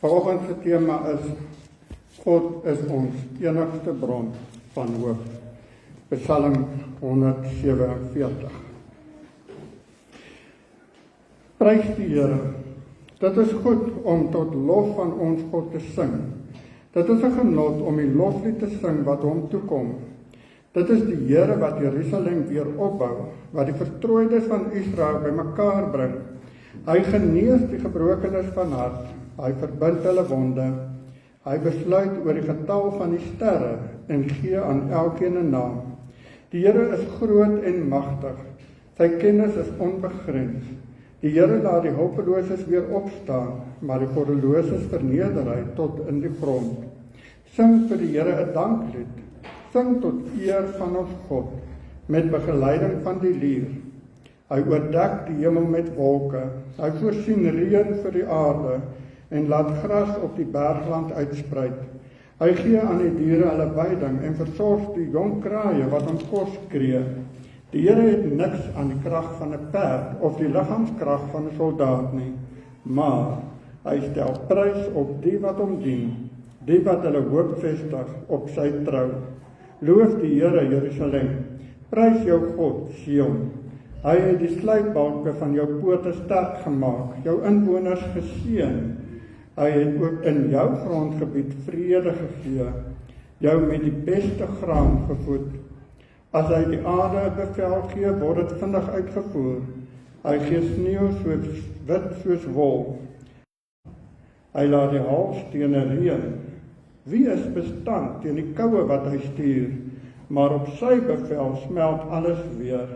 Vanoggend se tema is God is ons enigste bron van hoop. Psalm 147. Prys die Here. Dit is goed om tot lof van ons God te sing. Dit is 'n genot om die loflied te sing wat hom toekom. Dit is die Here wat Jerusalem weer opbou, wat die verstrooides van Israel bymekaar bring. Hy genees die gebrokenes van hart, hy verbind hulle wonde. Hy besluit oor die getal van die sterre en gee aan elkeen 'n naam. Die Here is groot en magtig, sy kennis is onbegrens. Die Here laat die hulpeloses weer opstaan, maar die goddeloses verneder hy tot in die grond. Sing vir die Here 'n danklied, sing tot eer van ons God, met begeleiding van die lier. Hy oordek die hemel met wolke, hy voorsien reën vir die aarde, en laat gras op die bergland uitspruit. Hy gee aan die diere hulle veiding en versorg die jong kraaie wat aan kos skree. Die Here het niks aan die krag van 'n perd of die liggaamskrag van 'n soldaat nie, maar hy stel prys op die wat hom dien, die wat hulle hoop vestig op sy trou. Loof die Here, Jerusalem, prys jou God, Sion. Hy het die sluitbalke van jou pote sterk gemaak, jou inwoners geseën. Hy het ook in jou grondgebied vrede gegee, jou met die beste graan gevoed. As hy die aarde 'n bevel gee, word dit vinnig uitgevoer. Hy gee sneeu so wit soos wol. Hy laat die hailstene reën. Wie is bestand teen die koue wat hy stuur? Maar op sy bevel smelt alles weer.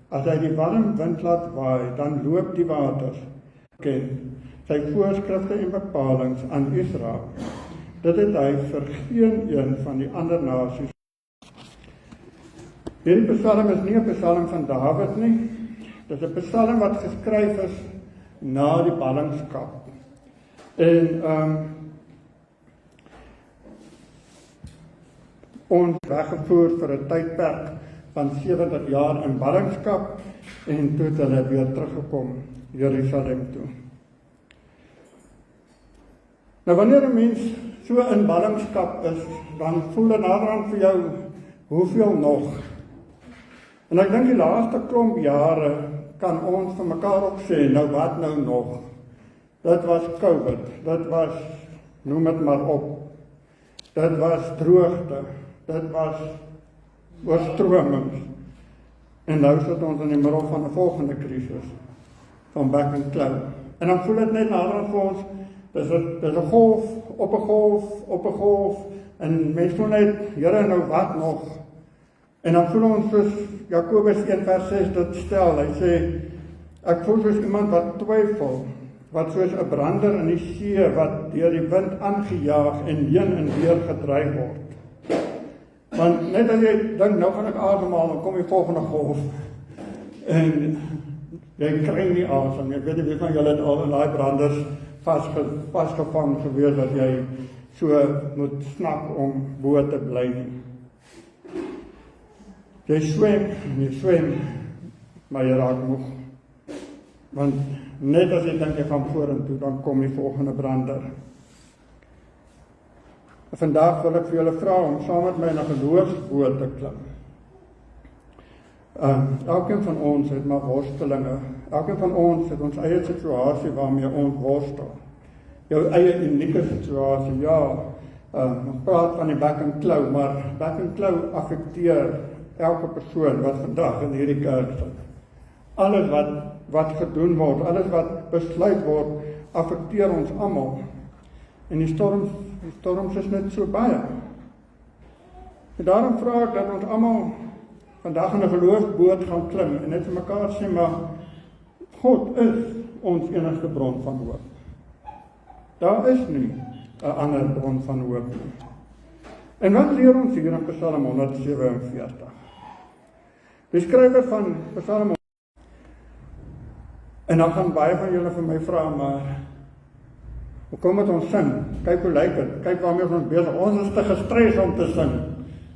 As hy die warm wind laat waai, dan loop die waters. Ken sy voorskrifte en bepalings aan Israel. Dit het hy vir geen een van die ander nasies. Hierdie psalm is nie 'n psalm van Dawid nie. Dit is 'n psalm wat geskryf is na die ballingskap. En ons weggevoer vir 'n tydperk van 70 jaar in ballingskap en toe het hulle weer teruggekom Jerusalem toe. Nou wanneer 'n mens so in ballingskap is, dan voel dit naderhand vir jou, hoeveel nog? En ek dink die laaste klomp jare kan ons vir mekaar ook sê, nou wat nou nog? Dit was COVID, dit was, noem dit maar op, dit was droogte, dit was oorstromings. En nou sit ons in die middel van 'n volgende krisis, van back and claw. En dan voel dit net naderhand vir ons, dis 'n golf, op 'n golf, op 'n golf, en mense voel net, Here, nou wat nog? En dan voel ons soos Jakobus 1:6 dit stel, hy sê, ek voel soos iemand wat twyfel, wat soos 'n brander in die see, wat deur die wind aangejaag en heen en weer gedryf word. Want net as jy dink, nou gaan ek asemhaal, dan kom die volgende golf, en jy kry nie asem. Ek weet nie wie van julle het al in daai branders vasgevang gewees, dat jy so moet snak om bo te bly nie. Jy swem, maar jy raak moeg. Want net as jy dink jy gaan vorentoe, dan kom die volgende brander. Vandag wil ek vir julle vra om saam met my in 'n geloofsboot te klim. Elkeen van ons het maar worstelinge. Elkeen van ons het ons eie situasie waarmee ons worstel. Jou eie unieke situasie, ja. Ons praat van die back and claw, maar back and claw affekteer elke persoon wat vandag in hierdie kerk sit. Alles wat gedoen word, alles wat besluit word, affekteer ons almal. En die storms is net so baie. En daarom vra ek dat ons almal vandag in 'n geloofsboot gaan klim en net vir mekaar sê, maar God is ons enigste bron van hoop. Daar is nie 'n ander bron van hoop nie. En wat leer ons hier in Psalm 147? Die skrywer van Psalm, en dan gaan baie van julle vir my vra, maar hoe kom dit ons sing? Kyk hoe lyk dit, kyk waarmee ons besig. Ons is te gestres om te sing.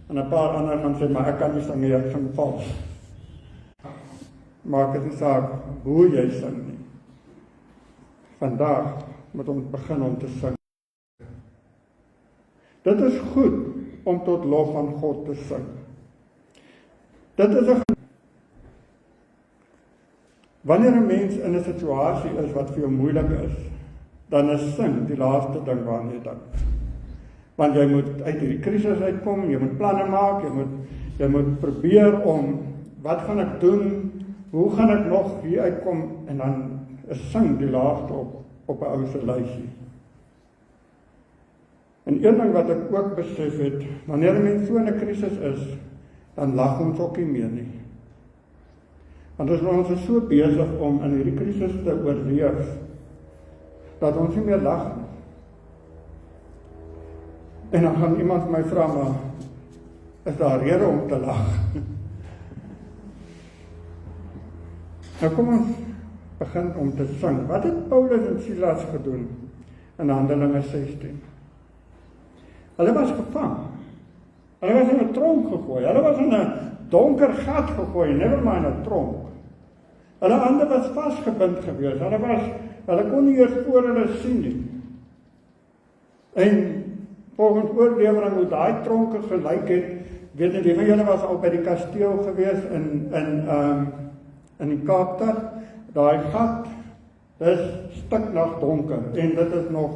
En 'n paar ander gaan sê, maar ek kan nie sing nie, ek sing vals. Maak dit nie saak hoe jy sing nie. Vandag moet ons begin om te sing. Dit is goed om tot lof van God te sing. Dit is wanneer 'n mens in 'n situasie is wat vir jou moeilik is, dan is sing die laaste ding waaraan jy dink. Want jy moet uit hierdie krisis uitkom, jy moet planne maak, jy moet probeer om, wat gaan ek doen, hoe gaan ek nog hier uitkom, en dan is sing die laaste op 'n ou se lysie. En een ding wat ek ook besef het, wanneer 'n mens so in 'n krisis is, dan lag ons ook nie meer nie. Want ons is so besig om in hierdie krisis te oorleef, dat ons nie meer lag nie. En dan gaan iemand my vra, maar is daar rede om te lag? Nou kom ons begin om te sing. Wat het Paulus en Silas gedoen in Handelinge 16? Hulle was gevang. Hulle was in 'n tronk gegooi. Hulle was in 'n donker gat gegooi, never mind 'n tronk. Hulle hande was vasgebind gewees. Hulle kon nie eers voor hulle sien nie. En volgens oorlewering hoe daai tronke gelyk het, weet nie, die van julle was al by die kasteel gewees in die Kaapstad. Daai gat, dis stiknag donker en dit is nog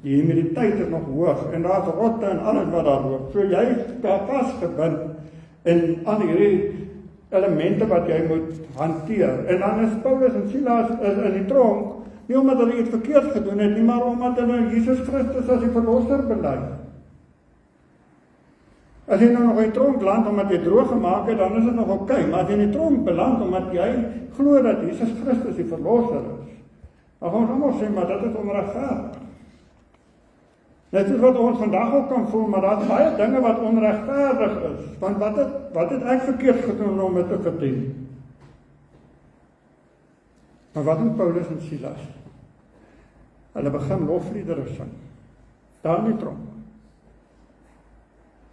die humiditeit is nog hoog en daar's rotte en alles wat daar loop. So jy is daar vasgebind in al hierdie elemente wat jy moet hanteer. En dan is Paulus en Silas in die tronk, nie omdat hulle iets verkeerd gedoen het nie, maar omdat hulle Jesus Christus as die verlosser bely. As jy nou nog in die tronk land omdat jy droog gemaak het, dan is dit nog oké, maar as jy in die tronk beland omdat jy glo dat Jesus Christus die verlosser is, dan gaan ons almal sê, maar dit is onregverdig. Dit is wat ons vandag ook kan voel, maar daar is baie dinge wat onregverdig is, want wat het ek verkeerd gedoen om dit te verdien? Maar wat doen Paulus en Silas? Hulle begin lofliedere sing, daar in die tronk.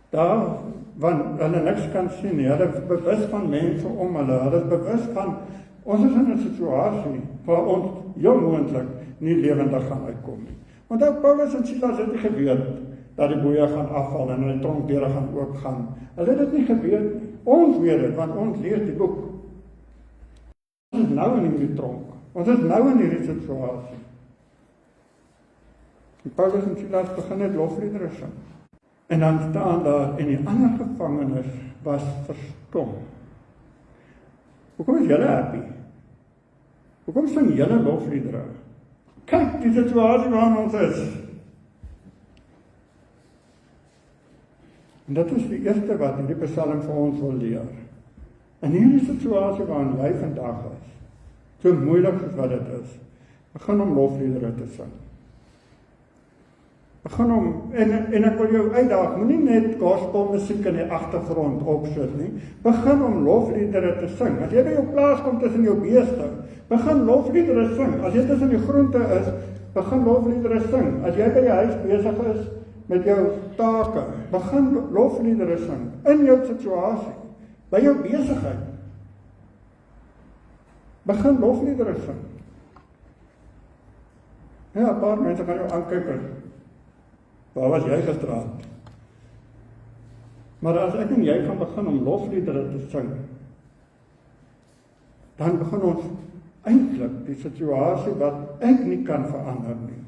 Daar, want hulle niks kan sien nie, hulle is bewus van mense om hulle is bewus van, ons is in 'n situasie waar ons heel moontlik nie lewendig gaan uitkom nie. Want ook Paulus en Silas het nie geweet dat die boeie gaan afval en die tronkdeure gaan oopgaan. Hulle het dit nie geweet nie. Ons weet dit, want ons lees die boek. Ons is nou in die tronk. Ons is nou in hierdie situasie. En Paulus en Silas begin net lofliedere sing. En dan staan daar, en die ander gevangenes was verstom. Hoekom is julle happy? Hoekom sing julle lofliedere? Kyk die situasie waarin ons is. En dit is die eerste wat hierdie Psalm vir ons wil leer. In hierdie situasie waarin jy vandag is, so moeilik as wat dit is, begin om lofliedere te sing. Begin om, en ek wil jou uitdaag, moenie net gospelmusiek in die agtergrond opsit nie. Begin om lofliedere te sing. As jy by jou plaas kom tussen jou beeste, begin lofliedere sing. As jy tussen die groente is, begin lofliedere sing. As jy by jou huis besig is met jou take, begin lofliedere sing. In jou situasie, by jou besigheid. Begin lofliedere sing. Ja, 'n paar mense gaan jou aankyk en waar was jy gisteraand? Maar as ek en jy kan begin om lofliedere te sing, dan begin ons eintlik die situasie wat ek nie kan verander nie,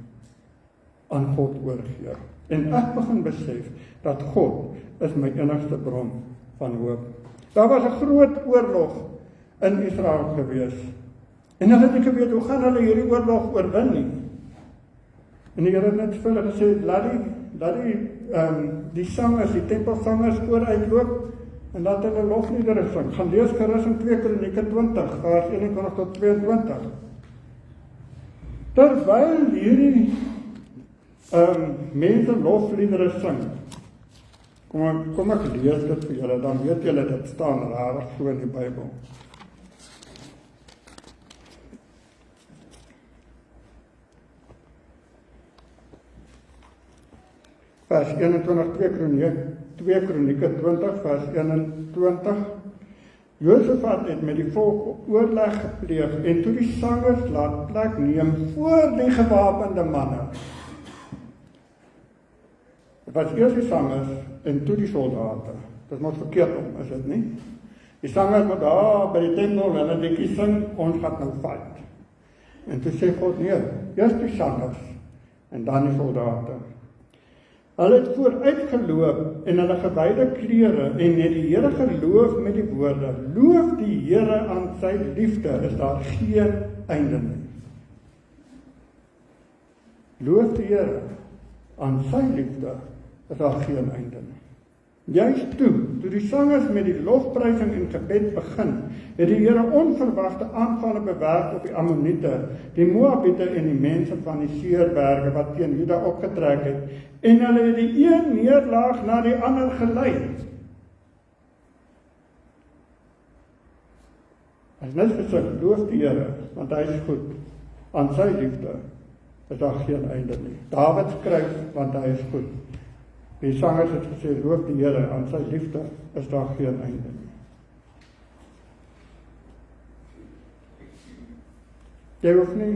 aan God oorgee. En ek begin besef dat God is my enigste bron van hoop. Daar was 'n groot oorlog in Israel gewees. En hulle het nie geweet hoe gaan hulle hierdie oorlog oorwin nie. En die Here het net vir hulle gesê, laat die sangers, die tempelsangers vooruitloop en laat hulle lofliedere sing. Gaan lees gerus in 2 Kronieke 20, vers 21 tot 22. Terwyl hierdie mense lofliedere sing, kom ek lees dit vir julle, dan weet julle dit staan rarig so in die Bybel. Vers 21, 2 Kronieke 20, vers 21. Josafat het met die volk oorleg gepleeg en toe die sangers laat plek neem voor die gewapende manne. Dit was eers die sangers en toe die soldate. Dit moet verkeerd om, is dit nie? Die sangers moet daar by die tempel, hulle netjie sing, ons gaan nou fight. En toe sê God, nee, eers die sangers en dan die soldate. Hulle het vooruit geloop en hulle gewyde klere en het die Here geloof met die woorde, loof die Here aan sy liefde, is daar geen einde nie. Loof die Here aan sy liefde, is daar geen einde nie. Juist toe die sangers met die lofprysing en gebed begin, het die Here onverwagte aanvalle bewerk op die Ammoniete, die Moabiete en die mense van die Seerberge wat teen Juda opgetrek het, en hulle het die een neerlaag na die ander gelei. As net gesê, loof die Here, want hy is goed, aan sy liefde is daar geen einde nie. Dawid skryf, want hy is goed. Die sangers het gesê, loof die Here, aan sy liefde is daar geen einde nie. Jy hoef nie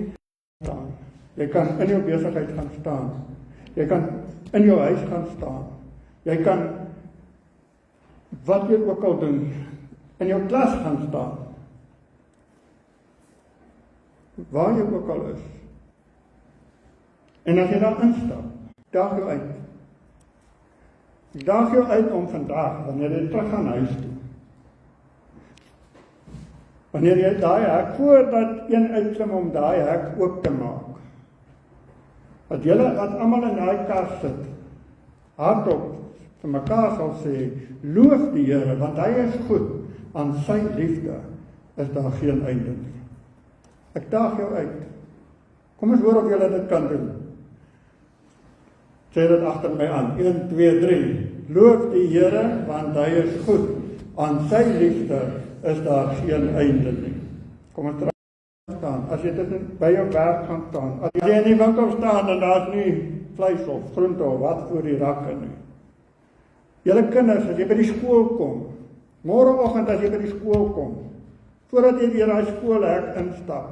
staan. Jy kan in jou besigheid gaan staan. Jy kan in jou huis gaan staan. Jy kan, wat jy ook al doen, in jou klas gaan staan. Waar jy ook al is. En as jy daar instap, daag jou uit. Daag jou uit om vandag, wanneer jy terug gaan huis toe. Wanneer jy daai hek, voordat een uitklim om daai hek oop te maak. Dat julle wat almal in daai kar sit, hardop vir mekaar sal sê, loof die Here, want hy is goed, aan sy liefde is daar geen einde nie. Ek daag jou uit. Kom ons hoor of julle dit kan doen. Sê dit agter my aan. 1, 2, 3. Loof die Here, want hy is goed. Aan sy liefde is daar geen einde nie. Kom ons staan. As jy dit by jou werk gaan staan. As jy in die winkel staan en daar's nie vleis of groente of wat voor die rakke nie. Julle kinders, as jy by die skool kom, môreoggend as jy by die skool kom, voordat jy deur daai skoolhek instap,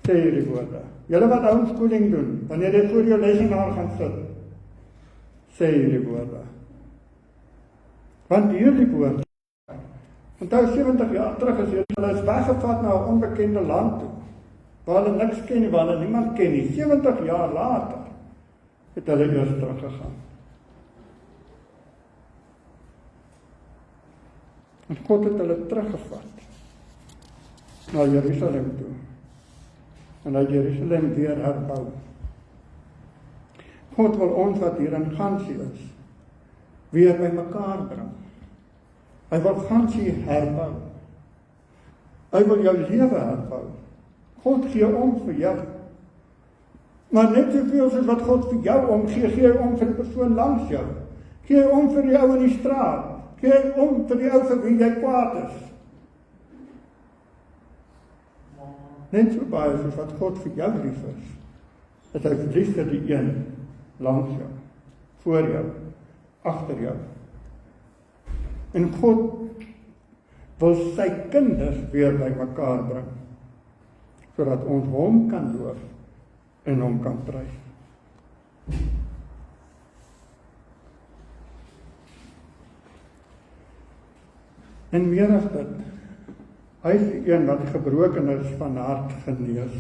sê hierdie woorde. Julle wat homeschooling doen, wanneer jy voor jou lesenaar gaan sit, sê hierdie woorde. Want hierdie woorde, onthou 70 jaar terug is hulle is weggevat na 'n onbekende land toe, waar hulle niks ken nie, waar hulle niemand ken nie. 70 jaar later het hulle eers teruggegaan. En God het hulle teruggevat na Jerusalem toe. En hy Jerusalem weer herbou. God wil ons wat hier in Gansie is, weer by mekaar bring. Hy wil Gansie herbou. Hy wil jou lewe herbou. God gee om vir jou. Maar net soveel soos wat God vir jou omgee, gee hy om vir die persoon langs jou. Gee hy om vir die ou in die straat. Gee hy om vir die ou vir wie jy kwaad is. Net so baie soos wat God vir jou lief is hy lief vir die een langs jou, voor jou, agter jou. En God wil sy kinders weer by mekaar bring, sodat ons hom kan loof en hom kan prys. En meer as dit, hy is die een wat gebrokenes van hart genees.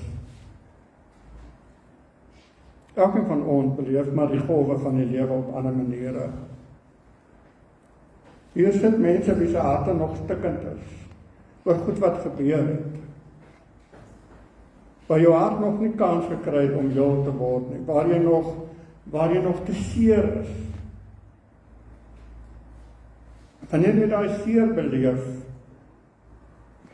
Elkeen van ons beleef maar die golwe van die lewe op ander maniere. Hier sit mense wie se harte nog stikkend is, oor goed wat gebeur het. Waar jou hart nog nie kans gekry het om heel te word nie, waar jy nog te seer is. Wanneer jy daai seer beleef,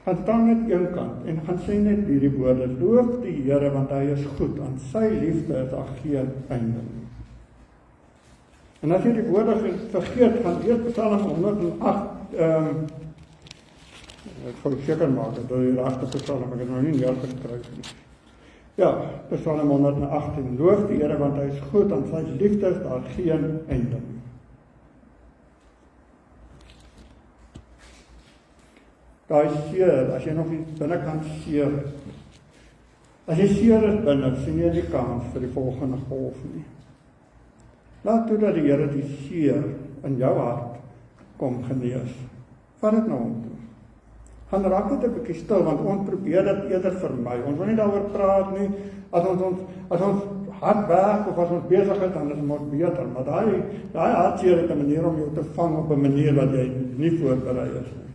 gaan staan net een kant en gaan sê net hierdie woorde, loof die Here want hy is goed, aan sy liefde is daar geen einde nie. En as jy die woorde vergeet, gaan eers Psalm 108, ek gaan seker maak, dat die regte Psalm, ek het nou nie heel gekry nie. Ja, Psalm 118, loof die Here want hy is goed, aan sy liefde is daar geen einde nie. Daai seer, as jy nog iets binnekant seer is. As jy seer is binne, sien jy die kans vir die volgende golf nie. Laat toe dat die Here die seer in jou hart kom genees. Vat dit na hom toe. Gaan raak net 'n bietjie stil, want ons probeer dit eerder vermy. Ons wil nie daaroor praat nie. As ons hard werk of as ons besig is, dan is ons beter. Maar daai hartseer het 'n manier om jou te vang op 'n manier wat jy nie voorberei is nie.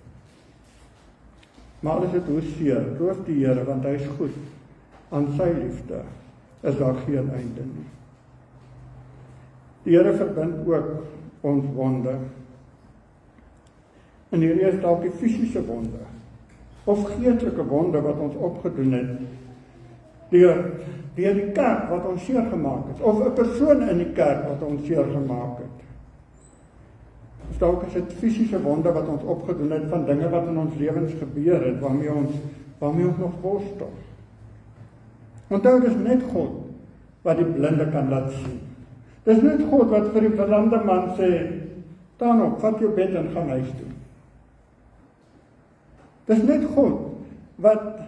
Maar as dit hoe seer, loof die Here, want hy is goed. Aan sy liefde is daar geen einde nie. Die Here verbind ook ons wonde. En hierdie is dalk die fisiese wonde, of geestelike wonde wat ons opgedoen het, deur die kerk wat ons seer gemaak het, of 'n persoon in die kerk wat ons seer gemaak het. Of dalk is dit fisiese wonde wat ons opgedoen het van dinge wat in ons lewens gebeur het, waarmee ons nog worstel. Onthou, dis net God wat die blinde kan laat sien. Dis net God wat vir die verlamde man sê, staan op, vat jou bed en gaan huis toe. Dis net God wat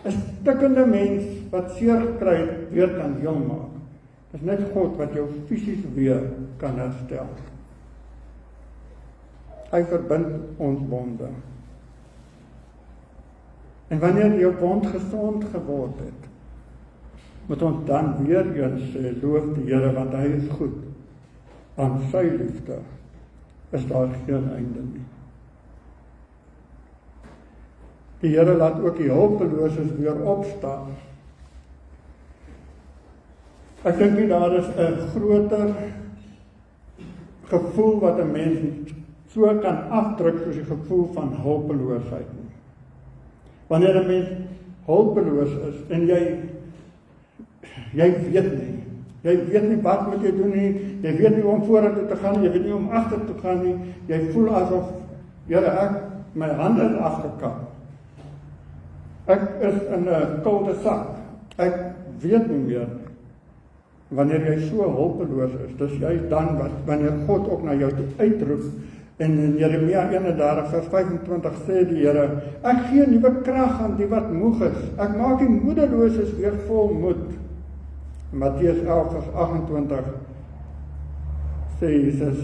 'n stikkende mens wat seer gekry het weer kan heel maak. Dis net God wat jou fisies weer kan herstel. Hy verbind ons wonde. En wanneer jou wond gesond geword het, moet ons dan weer eens sê, loof die Here, want hy is goed. Aan sy liefde is daar geen einde nie. Die Here laat ook die hulpeloses weer opstaan. Ek dink nie daar is 'n groter gevoel wat 'n mens so kan afdruk soos die gevoel van hulpeloosheid nie. Wanneer 'n mens hulpeloos is en jy weet nie wat moet jy doen nie, jy weet nie hoe om vorentoe te gaan nie, jy weet nie hoe om agter te gaan nie, jy voel asof, Here, my hande is afgekap. Ek is in 'n kulde sak. Ek weet nie meer. Wanneer jy so hulpeloos is, dis juist dan wanneer God ook na jou toe uitroep. En in Jeremia 31:25 sê die Here, ek gee nuwe krag aan die wat moeg is. Ek maak die moedeloses weer vol moed. Matteus 11:28 sê Jesus,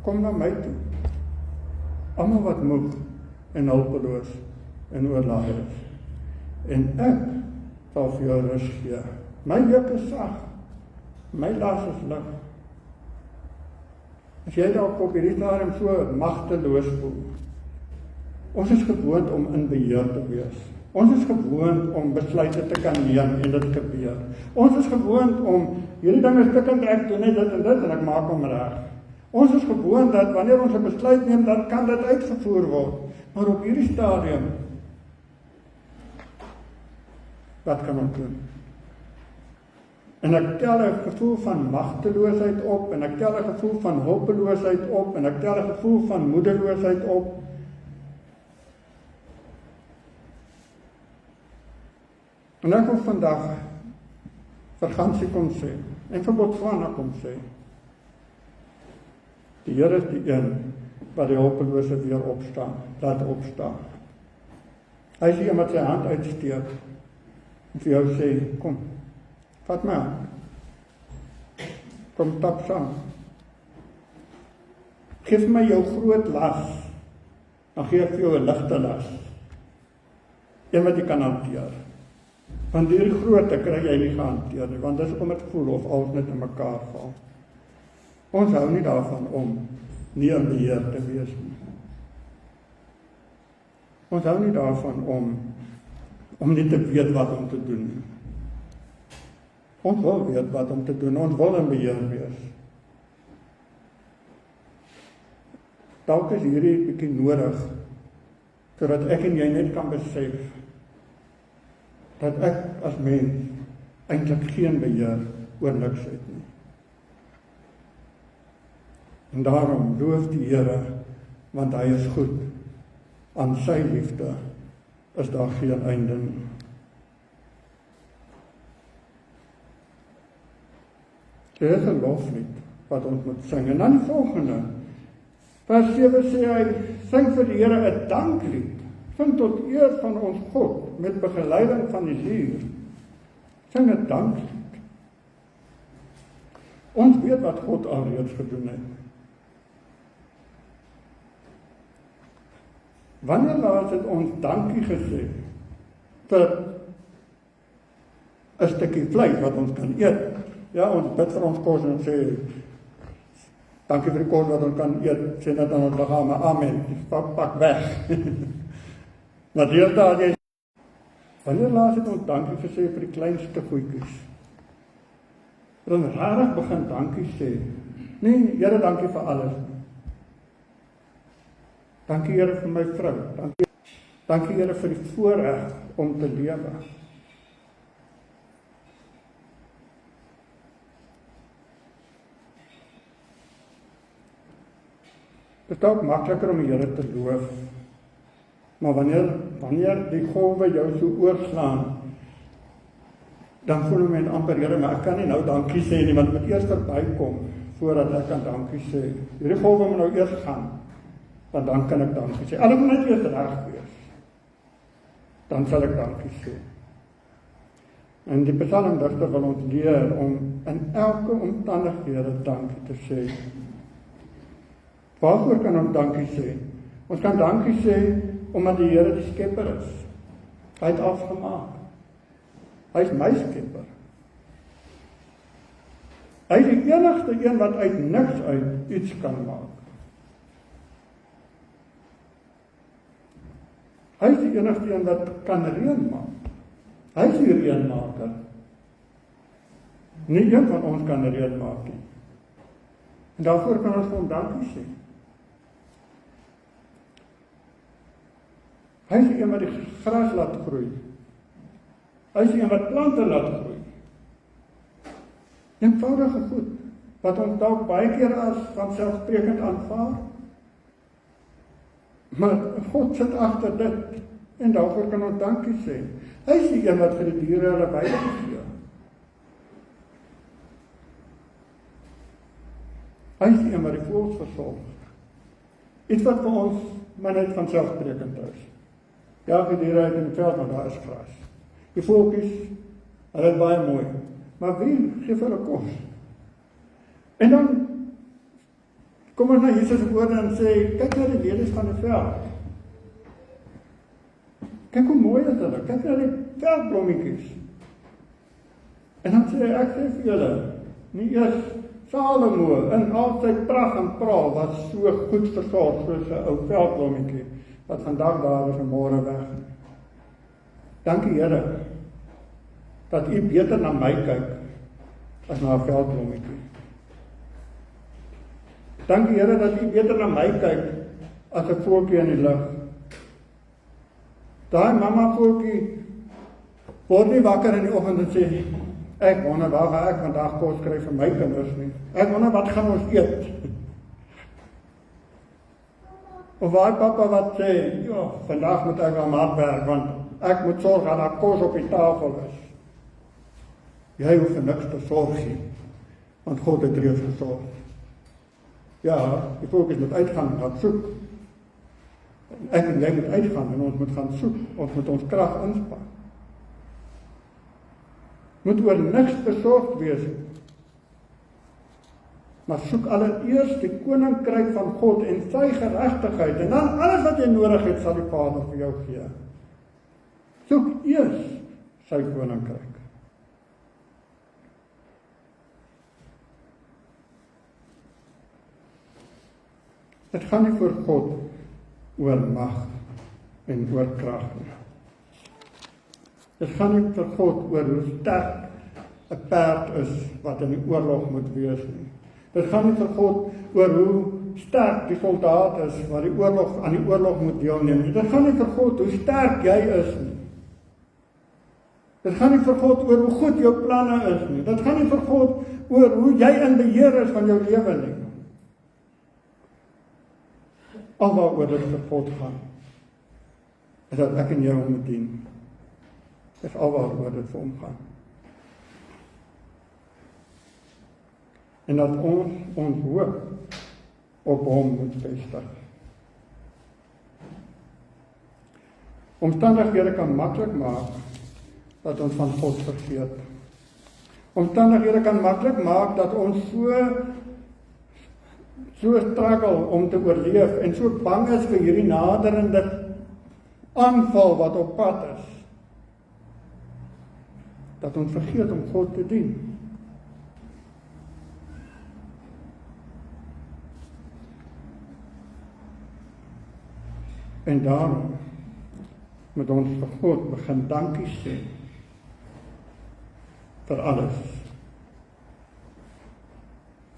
kom na my toe. Almal wat moeg en hulpeloos en oorlaai is. En ek sal vir jou rus gee. My juk is sag, my las is lig. As jy dalk op hierdie stadium so magteloos voel, ons is gewoond om in beheer te wees. Ons is gewoond om besluite te kan neem en dit gebeur. Ons is gewoond om hierdie ding is stikkend, ek doen net dit en ek maak hom reg. Ons is gewoond dat wanneer ons 'n besluit neem, dan kan dit uitgevoer word. Maar op hierdie stadium, wat kan ons doen? En ek tel 'n gevoel van magteloosheid op, en ek tel 'n gevoel van hulpeloosheid op, en ek tel 'n gevoel van moedeloosheid op. En ek wil vandag vir Gansie kom sê, en vir Botswana kom sê, die Here is die een wat die hulpelose weer laat opstaan. Hy is iemand sy hand uitsteek, en vir jou sê, kom, vat my hand, kom stap saam, geef my jou groot las, dan gee ek vir jou 'n ligte las, een wat jy kan hanteer. Want die grootte kry jy nie gehanteer nie, want dit is om het voel of alles net in mekaar val. Ons hou nie daarvan om nie in beheer te wees nie. Ons hou nie daarvan om nie te weet wat om te doen nie. Ons wil weet wat om te doen, ons wil in beheer wees. Dalk is hierdie bietjie nodig, sodat ek en jy net kan besef, dat ek as mens eintlik geen beheer oor niks het nie. En daarom loof die Here, want hy is goed. Aan sy liefde is daar geen einde nie. Dit is 'n loflied wat ons moet sing. En dan die volgende. Vers 7 sê hy, sing vir die Here 'n danklied. Sing tot eer van ons God, met begeleiding van die lier. Sing 'n danklied. Ons weet wat God alreeds gedoen het. Wanneer laas het ons dankie gesê vir 'n stukkie vleis wat ons kan eet? Ja, ons bid vir ons kos en sê, dankie vir die kos wat ons kan eet, sê net aan ons liggame, amen, pak weg. Maar deeldaad jy, wanneer laas het ons dankie gesê vir die kleinste goedjies? Dan rarig begin dankie sê, nee, Here, dankie vir alles. Dankie Here vir my vrou, dankie Here vir die voorreg om te lewe. Dit is ook makliker om die Here te loof, maar wanneer die golwe jou so oorslaan, dan voel men amper, Here, maar ek kan nie nou dankie sê nie, want ek moet eers verbykom, voordat ek kan dankie sê. Hierdie golwe moet nou eers gaan, want dan kan ek dankie sê. Alles moet net eers reg wees, dan sal ek dankie sê. En die psalmdigter wil ons leer om in elke omstandighede dankie te sê. Waarvoor kan ons dankie sê? Ons kan dankie sê omdat die Here die skepper is. Hy het alles gemaak. Hy is my skepper. Hy is die enigste een wat uit niks uit iets kan maak. Hy is die enigste een wat kan reën maak. Hy is die reënmaker. Nie een van ons kan reën maak nie. En daarvoor kan ons hom dankie sê. Hy is die een wat die gras laat groei. Hy is die een wat plante laat groei. Eenvoudige goed, wat ons dalk baie keer as vanselfsprekend aanvaar. Maar God sit agter dit, en daarvoor kan ons dankie sê. Hy is die een wat vir die diere hulle weide gee. Hy is die een wat die voëls versorg. Iets wat vir ons maar net vanselfsprekend is. Ja, die diere uit in die veld, maar daar is gras. Die voeltjies, hulle is baie mooi. Maar wie gee vir hulle kos? En dan kom ons na Jesus se woorde en sê, kyk na die lelies van die veld. Kyk hoe mooi is hulle, kyk na die veldblommetjies. En dan sê ek sê vir julle, nie eers Salomo in al sy pragt en praal was so goed versorg soos 'n ou veldblommetjie wat vandag daar is en môre weg. Dankie Here dat U beter na my kyk as na 'n veldblommetjie. Dankie Here dat U beter na my kyk as 'n voeltjie in die lug. Daai mamma voeltjie word nie wakker in die oggend en sê, ek wonder waar gaan ek vandag kos kry vir my kinders nie. Ek wonder wat gaan ons eet. Of waar papa wat sê, ja, vandag moet ek aan hard werk, want ek moet sorg dat daar kos op die tafel is. Jy hoef vir niks te sorg nie, want God het reeds gesorg. Ja, die fokus moet uitgaan en gaan soek. Ek en jy moet uitgaan en ons moet gaan soek, ons moet ons krag inspann. Moet oor niks besorgd wees. Maar soek allereers die koninkryk van God en sy geregtigheid, en dan alles wat jy nodig het, sal die Vader vir jou gee. Soek eers sy koninkryk. Dit gaan nie vir God oor mag en oor krag nie. Dit gaan nie vir God oor hoe sterk 'n perd is wat in die oorlog moet wees nie. Dit gaan nie vir God oor hoe sterk die soldaat is wat aan die oorlog moet deelneem nie. Dit gaan nie vir God hoe sterk jy is nie. Dit gaan nie vir God oor hoe goed jou planne is nie. Dit gaan nie vir God oor hoe jy in beheer is van jou lewe nie. Alwaaroor dit vir God gaan, is dat ek en jy hom moet dien. Dit is alwaaroor dit vir hom gaan. En dat ons hoop op hom moet vestig. Omstandighede kan maklik maak dat ons van God vergeet. Omstandighede kan maklik maak dat ons so struggle om te oorleef en so bang is vir hierdie naderende aanval wat op pad is, dat ons vergeet om God te dien. En daarom moet ons vir God begin dankie sê vir alles.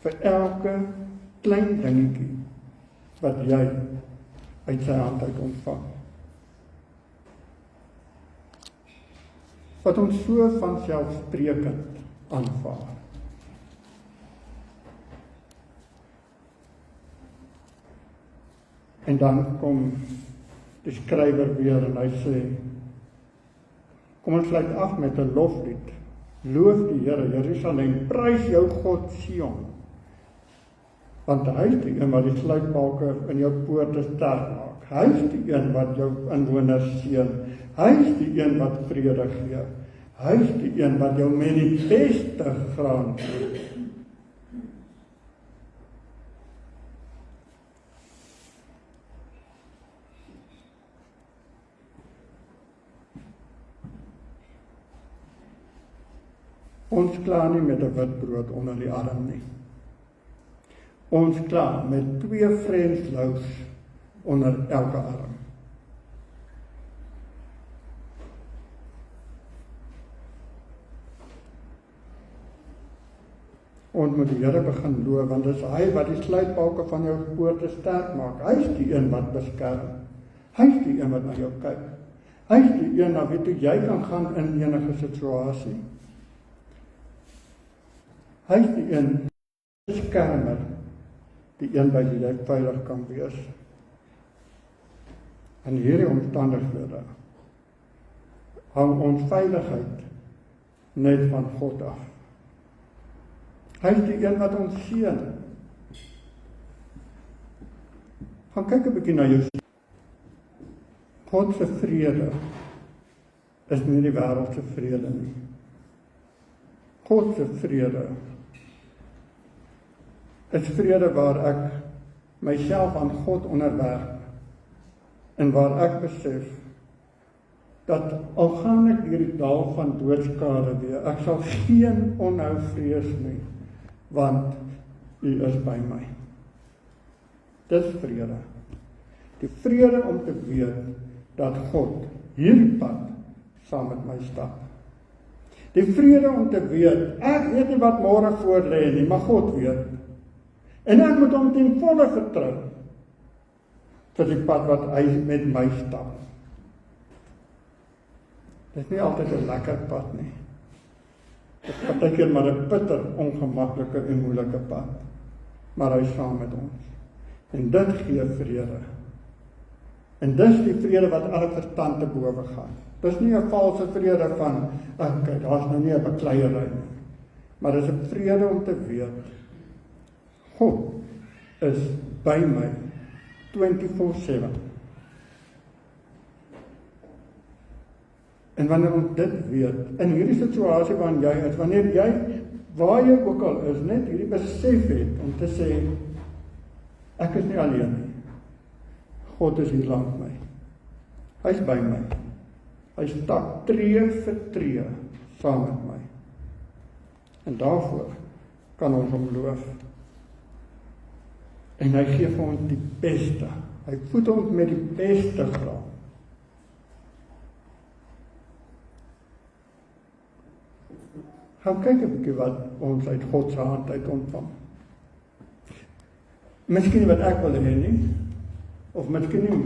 Vir elke klein dingetjie wat jy uit sy hand uit ontvang. Wat ons so vanselfsprekend aanvaar. En dan kom die skrywer weer en hy sê, kom ons sluit af met 'n loflied. Loof die Here, Jerusalem, prys jou God Sion. Want hy is die een wat die sluitbalke in jou poorte sterk maak. Hy is die een wat jou inwoners seën. Hy is die een wat vrede gee. Hy is die een wat jou met die beste graan gee. Ons klaar nie met 'n wit brood onder die arm nie. Ons klaar met 2 French loaves onder elke arm. Ons moet die Here begin loof, want dit is hy wat die sluitbalke van jou poorte sterk maak. Hy is die een wat beskerm. Hy is die een wat na jou kyk. Hy is die een na wie toe jy kan gaan in enige situasie. Hy is die een beskermer, die een by wie jy veilig kan wees. In hierdie omstandighede hang ons veiligheid net van God af. Hy is die een wat ons seën. Gaan kyk 'n bietjie na jou. God se vrede is nie die wêreld se vrede nie. God se vrede is vrede waar ek myself aan God onderwerp en waar ek besef dat al gaan ek deur die dal van doodskade weer, ek sal geen onhou vrees nie, want U is by my. Dis vrede. Die vrede om te weet dat God hierdie pad saam met my stap. Die vrede om te weet, ek weet nie wat môre voor lê nie, maar God weet. En ek moet hom ten volle vertrou vir die pad wat hy met my stap. Dit is nie altyd 'n lekker pad nie. Dit is partykeer maar 'n bitter, ongemaklike en moeilike pad. Maar hy is saam met ons. En dit gee vrede. En dis die vrede wat alle verstand te bowe gaan. Dis nie 'n valse vrede van, kyk, daar's nou nie 'n bekleierery nie. Maar dis 'n vrede om te weet, God is by my 24/7. En wanneer ons dit weet, in hierdie situasie waarin jy is, wanneer jy, waar jy ook al is, net hierdie besef het om te sê, ek is nie alleen nie. God is hier langs my. Hy is by my. Hy stap tree vir tree saam met my. En daarvoor kan ons hom loof. En hy gee vir ons die beste. Hy voed ons met die beste graan. Gaan kyk 'n bietjie wat ons uit God se hand uit ontvang. Miskien wat ek wil hê nie, of miskien nie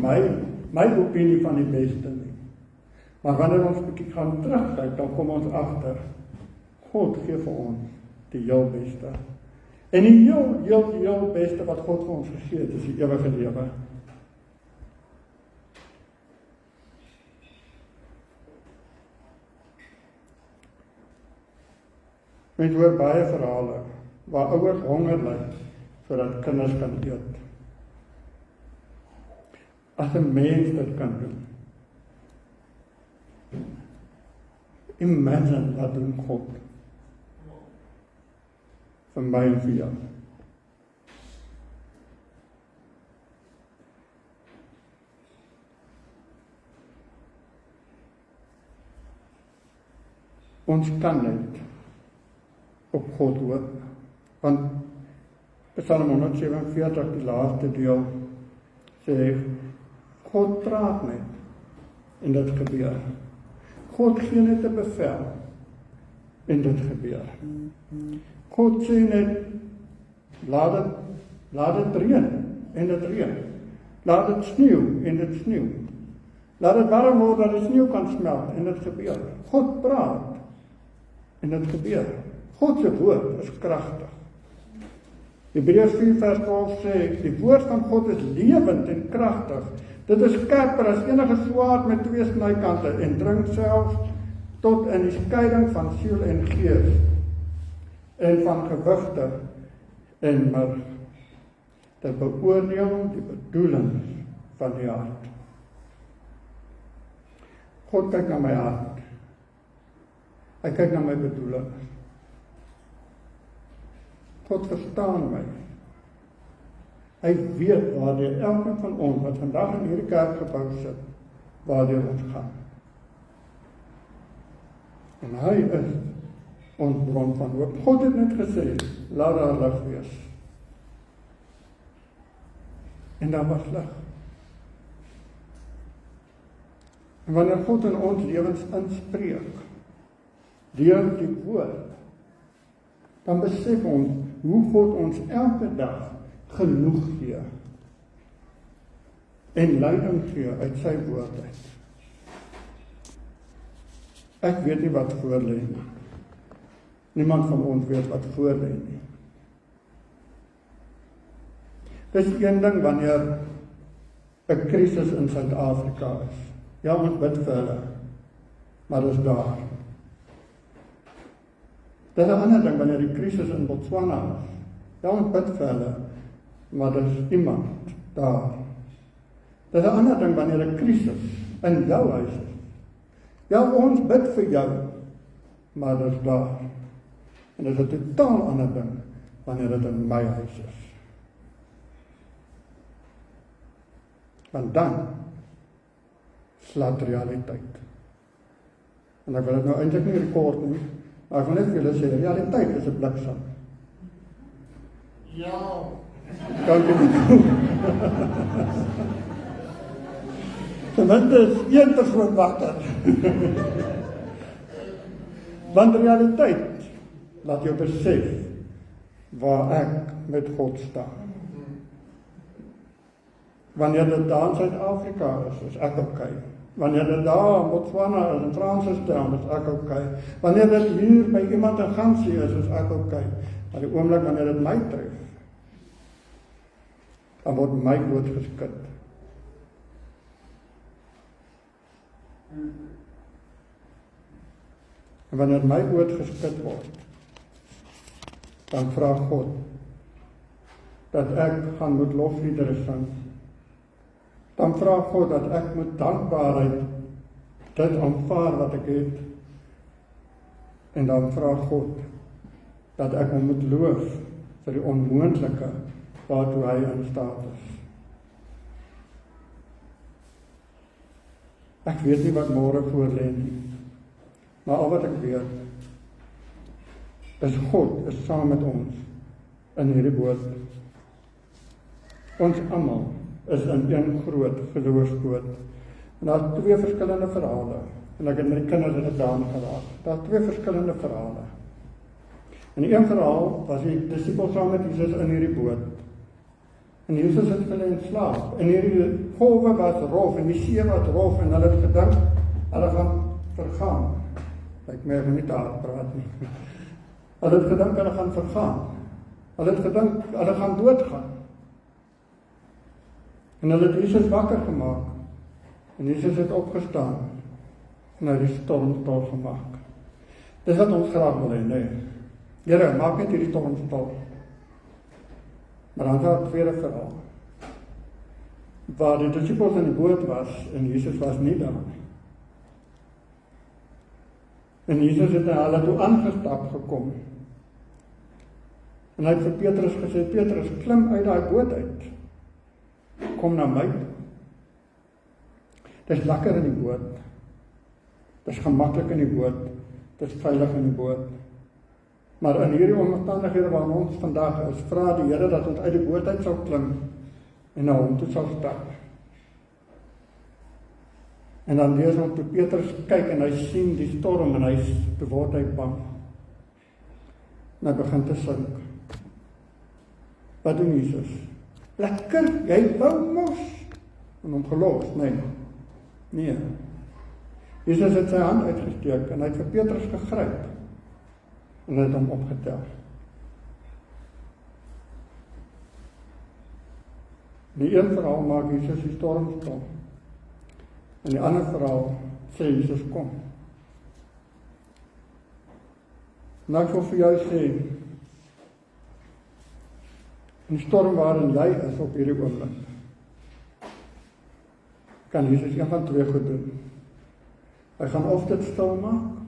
my opinie van die beste nie. Maar wanneer ons 'n bietjie gaan terugkyk, dan kom ons agter, God gee vir ons die heel beste. En die heel beste wat God vir ons gegee het, is die ewige lewe. Mens hoor baie verhale waar ouers honger ly sodat kinders kan eet. As 'n mens dit kan doen. Imagine wat doen God. vir my en vir jou. Ons kan net op God hoop, want Psalm 147, die laaste deel, sê, God praat net, en dit gebeur. God gee net 'n bevel, en dit gebeur. God sê net, laat dit reën, en dit reën. Laat dit sneeu, en dit sneeu. Laat dit warm word, dat die sneeu kan smelt, en dit gebeur. God praat, en dit gebeur. God se woord is kragtig. Hebreërs 4 vers 12 sê, die woord van God is lewend en kragtig. Dit is skerper as enige swaard met 2 snykante en dring selfs tot in die skeiding van siel en gees en van gewigte en murg. Dit beoordeel die bedoelings van die hart. God kyk na my hart. Hy kyk na my bedoelings. God verstaan my. Hy weet waardeur elkeen van ons wat vandag in hierdie kerkgebou sit, waardeur ons gaan. En hy is ons bron van hoop. God het net gesê, laat daar lig wees. En daar was lig. En wanneer God in ons lewens inspreek, deur die woord, dan besef ons hoe God ons elke dag genoeg gee en leiding gee uit sy woord uit. Ek weet nie wat voor lê nie. Niemand van ons weet wat voor lê nie. Dis een ding wanneer 'n krisis in Suid-Afrika is. Ja, ons bid vir hulle, maar dis daar. Dit is 'n ander ding wanneer die krisis in Botswana is. Ja, ons bid vir hulle, maar daar is iemand daar. Dit is 'n ander ding wanneer 'n krisis in jou huis is. Ja, ons bid vir jou, maar dit is daar. En dit is 'n totaal ander ding wanneer dit in my huis is. Want dan slaat realiteit. En ek wil dit nou eintlik nie rekord nie, maar ek wil net vir julle sê, realiteit is 'n bliksem. Ja. Kan jy nie? Tenminste is een persoon wakker. Want realiteit laat jou besef waar ek met God staan. Wanneer dit daar in Suid-Afrika is ek okay. Wanneer dit daar in Botswana is, in Francisstown, is ek okay. Wanneer dit hier by iemand in Gansie is ek okay. Maar die oomblik wanneer dit my tref, dan word my dood geskit. En wanneer my dood geskit word, dan vra God dat ek gaan moet lofliedere sing. Dan vra God dat ek met dankbaarheid dit aanvaar wat ek het. En dan vra God dat ek hom moet loof vir die onmoontlike waartoe hy in staat is. Ek weet nie wat môre voor lê nie, maar al wat ek weet is God is saam met ons in hierdie boot. Ons almal is in een groot geloofsboot. En daar is 2 verskillende verhale. En ek het met die kinders in dit daan geraak. Daar is 2 verskillende verhale. In die een verhaal was die disippels saam met Jesus in hierdie boot. En Jesus het hulle in slaap. En hierdie golwe was rof en die see was rof en hulle het gedink, hulle gaan vergaan. Ek merk nie daar praat nie. Hulle het gedink hulle gaan vergaan. Hulle het gedink hulle gaan doodgaan. En hulle het Jesus wakker gemaak. En Jesus het opgestaan en hy het die storm stil gemaak. Dis wat ons graag wil hê, nee. Here, maak net hierdie storm stil. Maar dan daar 'n tweede verhaal. Waar die disippels in die boot was en Jesus was nie daar nie. En Jesus het na hulle toe aangestap gekom. En hy het vir Petrus gesê, Petrus, klim uit daai boot uit. Kom na my toe. Dit is lekker in die boot. Dit is gemaklik in die boot. Dit is veilig in die boot. Maar in hierdie omstandighede waarin ons vandag is, vra die Here dat ons uit die boot uit sal klim en na hom toe sal stap. En dan lees ons toe Petrus kyk en hy sien die storm en toe word hy bang. En hy begin te sink. Wat doen Jesus? Lekker, jy wou mos. En hom gelos, nee. Jesus het sy hand uitgesteek en hy het vir Petrus gegryp. En hy het hom opgetel. Die een verhaal maak Jesus die storm stil. En die ander verhaal sê Jesus kom. En ek wil vir jou sê, in die storm waarin jy is op hierdie oomblik, kan Jesus een van twee goed doen. Hy gaan of dit stil maak,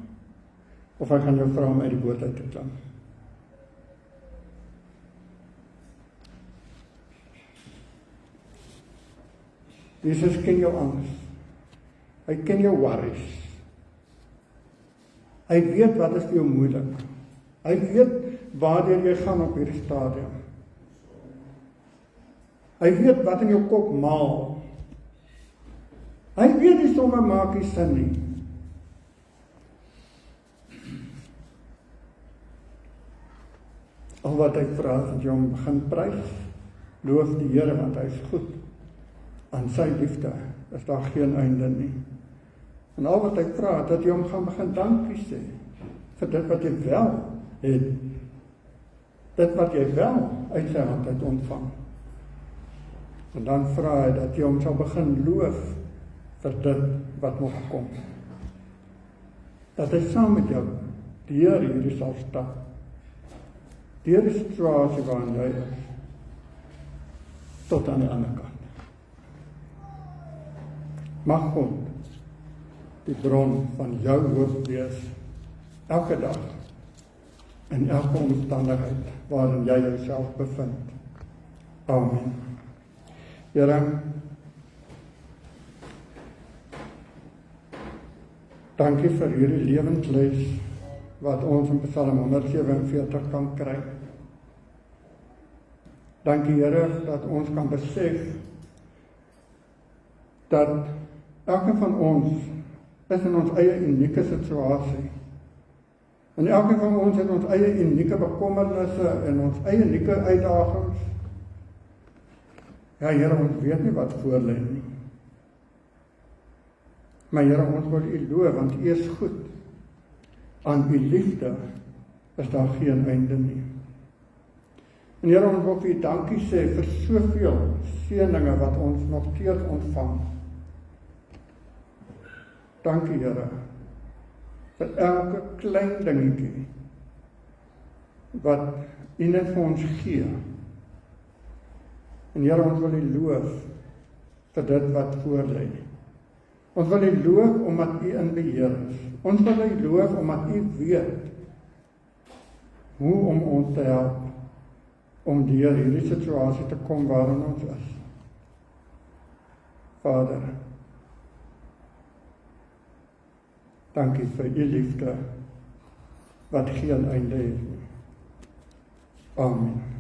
of hy gaan jou vra om uit die boot uit te klim. Jesus ken jou angs. Hy ken jou worries. Hy weet wat is vir jou moeilik. Hy weet waartoe jy gaan op hierdie stadium. Hy weet wat in jou kop maal. Hy weet die somme maak nie sin nie. Al wat hy vra is dat jy hom begin prys, loof die Here want hy is goed. Aan sy liefde is daar geen einde nie. En al wat hy vra is dat jy hom gaan begin dankie sê vir dit wat jy wel het. Dit wat jy wel uit sy hand uit ontvang. En dan vra hy dat jy hom sal begin loof vir dit wat nog kom. Dat hy saam met jou deur hierdie sal stap. Deur die situasie waarin jy is, tot aan die ander kant. Mag God die bron van jou hoop wees, elke dag, in elke omstandigheid waarin jy jouself bevind. Amen. Here, dankie vir hierdie lewensles wat ons in Psalm 147 kan kry. Dankie Here dat ons kan besef dat elkeen van ons is in ons eie unieke situasie. En elkeen van ons het ons eie unieke bekommernisse en ons eie unieke uitdagings. Ja Here, ons weet nie wat voor lê nie. Maar Here, ons wil U loof want U is goed. Aan U liefde is daar geen einde nie. En Here, ons wil vir U dankie sê vir soveel seëninge wat ons nog steeds ontvang. Dankie Here, vir elke klein dingetjie wat U net vir ons gee. En Here, ons wil U loof vir dit wat voor lê. Ons wil U loof omdat U in beheer is. Ons wil U loof omdat U weet hoe om ons te help om deur hierdie situasie te kom waarin ons is. Vader, dankie vir U liefde wat geen einde het nie. Amen.